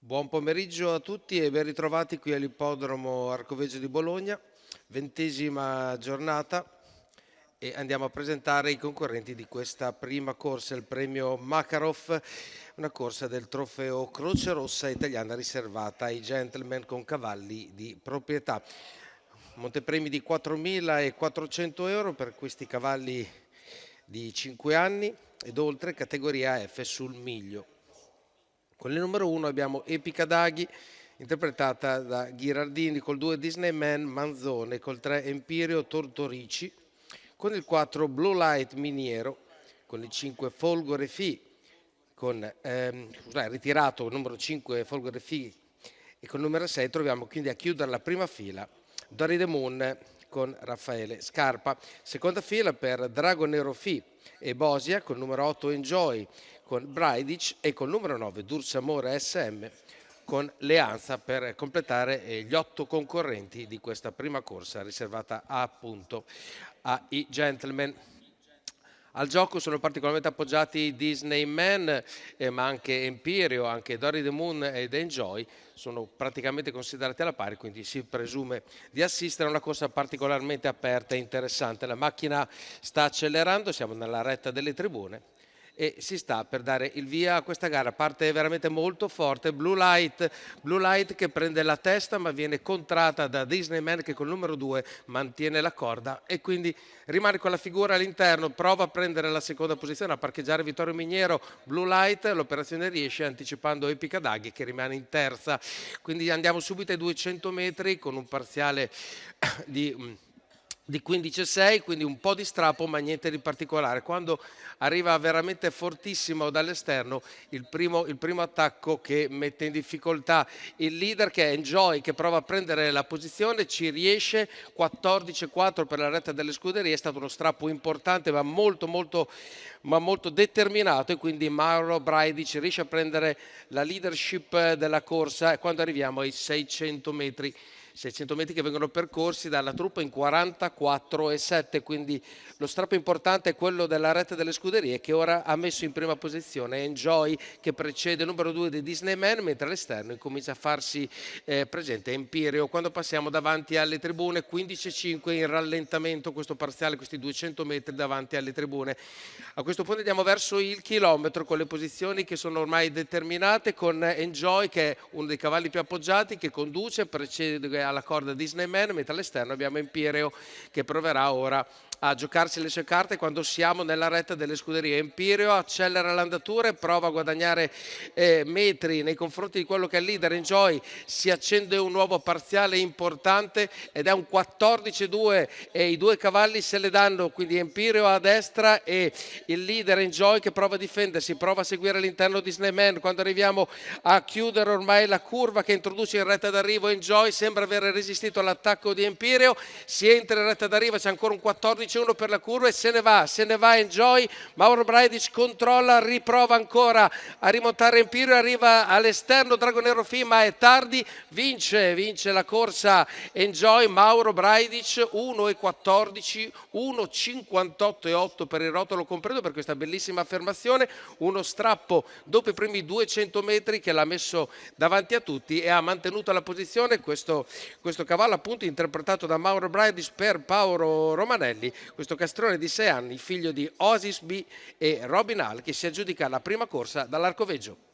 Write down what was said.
Buon pomeriggio a tutti e ben ritrovati qui all'ippodromo Arcoveggio di Bologna, 20ª giornata e andiamo a presentare i concorrenti di questa prima corsa, il premio Makarov, una corsa del trofeo Croce Rossa italiana riservata ai gentleman con cavalli di proprietà. Montepremi di 4.400 euro per questi cavalli di 5 anni ed oltre categoria F sul miglio. Con il numero 1 abbiamo Epica Daghi, interpretata da Ghirardini, col 2 Disneyman Manzone, col 3 Empirio Tortorici, con il 4 Blue Light Miniero, con il 5 Folgore Fi, ritirato il numero 5 Folgore Fi, e con il numero 6 troviamo quindi a chiudere la prima fila Dori the Moon con Raffaele Scarpa. Seconda fila per Drago Nero Fi e Bosia, con il numero 8 Enjoy con Braidic e col numero 9 Dursamore SM con Leanza, per completare gli 8 concorrenti di questa prima corsa riservata appunto ai gentleman. Al gioco sono particolarmente appoggiati Disneyman, ma anche Empirio, anche Dory the Moon ed Enjoy sono praticamente considerati alla pari, quindi si presume di assistere a una corsa particolarmente aperta e interessante. La macchina sta accelerando, siamo nella retta delle tribune e si sta per dare il via a questa gara. Parte veramente molto forte Blue Light che prende la testa ma viene contratta da Disneyman, che col numero 2 mantiene la corda e quindi rimane con la figura all'interno, prova a prendere la seconda posizione, a parcheggiare Vittorio Miniero. Blue Light, l'operazione riesce anticipando Epica Daghi che rimane in terza. Quindi andiamo subito ai 200 metri con un parziale di 15,6, quindi un po' di strappo ma niente di particolare. Quando arriva veramente fortissimo dall'esterno il primo attacco che mette in difficoltà il leader, che è Enjoy, che prova a prendere la posizione, ci riesce, 14,4 per la retta delle scuderie. È stato uno strappo importante ma molto determinato, e quindi Mauro Braidic riesce a prendere la leadership della corsa. E quando arriviamo ai 600 metri che vengono percorsi dalla truppa in 44,7, quindi lo strappo importante è quello della retta delle scuderie, che ora ha messo in prima posizione Enjoy, che precede il numero 2 di Disneyman, mentre all'esterno incomincia a farsi presente Empirio. Quando passiamo davanti alle tribune, 15,5 in rallentamento questo parziale, questi 200 metri davanti alle tribune. A questo punto andiamo verso il chilometro con le posizioni che sono ormai determinate, con Enjoy che è uno dei cavalli più appoggiati, che conduce, precede alla corda Disneyman, mentre all'esterno abbiamo Empirio che proverà ora a giocarsi le sue carte quando siamo nella retta delle scuderie. Empirio accelera l'andatura e prova a guadagnare metri nei confronti di quello che è il leader. Enjoy, si accende un nuovo parziale importante ed è un 14,2 e i due cavalli se le danno, quindi Empirio a destra e il leader Enjoy che prova a difendersi, prova a seguire all'interno Disneyman. Quando arriviamo a chiudere ormai la curva che introduce in retta d'arrivo, Enjoy sembra aver resistito all'attacco di Empirio, si entra in retta d'arrivo, c'è ancora un 14,1 per la curva e se ne va Enjoy. Mauro Braidic controlla, riprova ancora a rimontare Empirio, arriva all'esterno Dragonero Fi ma è tardi, vince la corsa Enjoy. Mauro Braidic 1,14, 1,58,8 per il rotolo compreso, per questa bellissima affermazione. Uno strappo dopo i primi 200 metri che l'ha messo davanti a tutti e ha mantenuto la posizione. Questo cavallo appunto interpretato da Mauro Braidic per Paolo Romanelli, questo castrone di 6 anni, figlio di Osis B e Robin Hall, che si aggiudica la prima corsa dall'Arcoveggio.